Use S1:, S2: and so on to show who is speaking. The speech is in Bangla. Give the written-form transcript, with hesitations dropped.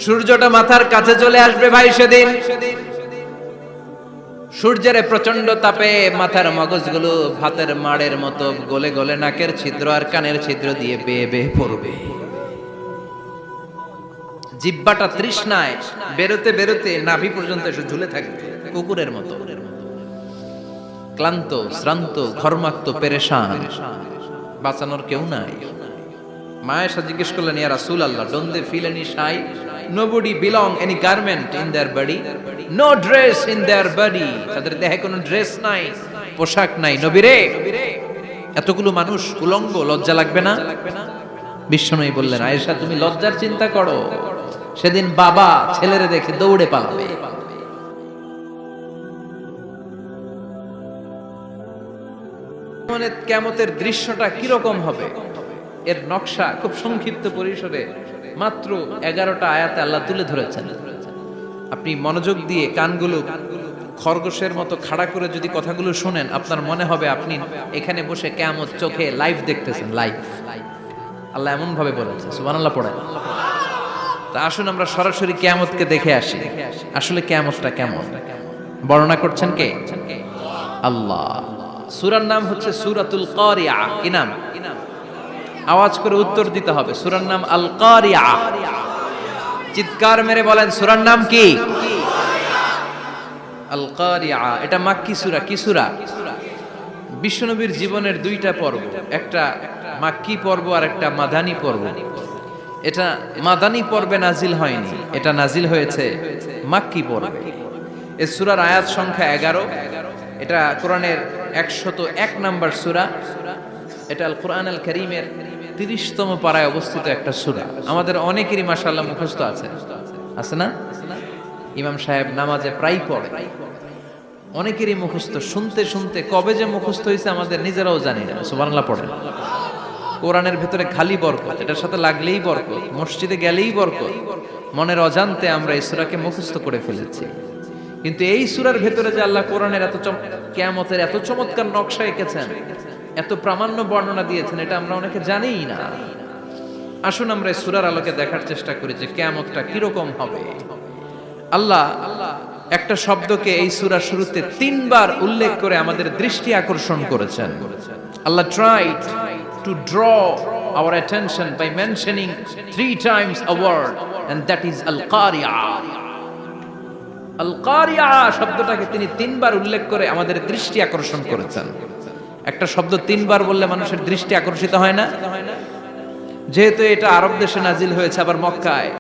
S1: সূর্যটা মাথার কাছে চলে আসবে ভাই সেদিন। সূর্যের প্রচন্ড তাপে মাথার মগজগুলো ভাতের মাড়ের মতো গলে গলে নাকের ছিদ্র আর কানের ছিদ্র দিয়ে বেয়ে বেয়ে পড়বে। জিহ্বাটা তৃষ্ণায় বেরোতে বেরোতে নাভি পর্যন্ত এসে ঝুলে থাকবে কুকুরের মতো, ক্লান্ত শ্রান্ত ঘর্মাক্ত পেরেশান, বাঁচানোর কেউ নাই। মায়েশা জিজ্ঞেস করলেন, ইয়া রাসূলুল্লাহ, don't they feel any shy? Nobody belong any garment in their body, no dress in their body. তাদের দেহে কোনো ড্রেস নাই, পোশাক নাই। নবী রে, এতগুলো মানুষ উলঙ্গ, লজ্জা লাগবে না? বিশ্বনবী বললেন, আয়েশা তুমি লজ্জার চিন্তা করো, সেদিন বাবা ছেলেরে দেখে দৌড়ে পালাবে। মানে কিয়ামতের দৃশ্যটা কি রকম হবে, এর নকশা খুব সংক্ষিপ্ত পরিসরে মাত্র 11টা আয়াতে আল্লাহ তুলে ধরেছেন। আপনি মনোযোগ দিয়ে কানগুলো খরগোশের মতো খাড়া করে যদি কথাগুলো শুনেন, আপনার মনে হবে আপনি এখানে বসে কিয়ামত চোখে লাইভ দেখতেছেন। লাইভ আল্লাহ এমন ভাবে বলেছে, সুবহানাল্লাহ পড়েন। তা আসুন আমরা সরাসরি কিয়ামতকে দেখে আসি, আসলে কিয়ামতটা কেমন। বর্ণনা করছেন কে? আল্লাহ। সূরার নাম হচ্ছে সূরাতুল কারিয়া। কি নাম? আওয়াজ করে উত্তর দিতে হবে। সূরার নাম আল কারিয়া। চিৎকার মেরে বলেন, সূরার নাম কি? আল কারিয়া। এটা মাক্কি সূরা। কি সূরা? বিশ্বনবীর জীবনের দুইটা পর্ব, একটা মাক্কি পর্ব আর একটা মাদানী পর্ব। এটা মাদানী পর্বে নাজিল হয়নি, এটা নাজিল হয়েছে মাক্কি পর্বে। এই সূরার আয়াত সংখ্যা 11। এটা কোরআনের 101 নম্বর সূরা। এটা আল কোরআন আল কারীমের 30তম পারায় অবস্থিত একটা সূরা। আমাদের অনেকেরই মাশাআল্লাহ মুখস্থ আছে, আছে না? ইমাম সাহেব নামাজে প্রায় পড়ে, অনেকেরই মুখস্থ। শুনতে শুনতে কবে যে মুখস্থ হয়েছে আমাদের নিজেরাও জানি না। সুবহানাল্লাহ পড়েন। কোরআনের ভেতরে খালি বরকত, এটার সাথে লাগলেই বরকত, মসজিদে গেলেই বরকত। মনের অজান্তে আমরা এই সূরাকে মুখস্থ করে ফেলেছি। কিন্তু এই সূরার ভেতরে যে আল্লাহ কোরআনের কিয়ামতের এত চমৎকার নকশা এঁকেছেন, এত প্রামাণ্য বর্ণনা দিয়েছেন, এটা আমরা অনেকে জানিই না। আসুন আমরা এই সূরার আলোকে দেখার চেষ্টা করি যে কিয়ামতটা কিরকম হবে। আল্লাহ একটা শব্দকে এই সূরার শুরুতে 3 বার উল্লেখ করে আমাদের দৃষ্টি আকর্ষণ করেছেন। আল্লাহ tried to draw our attention by mentioning 3 times a word, and that is al-qari'ah. আল-কারিয়া শব্দটাকে তিনি 3 বার উল্লেখ করে আমাদের দৃষ্টি আকর্ষণ করেছেন। একটা শব্দ 3 বার বললে মানুষের দৃষ্টি আকর্ষিত হয় না? যেহেতু এটা আরব দেশে নাজিল হয়েছে, আবার মক্কায়,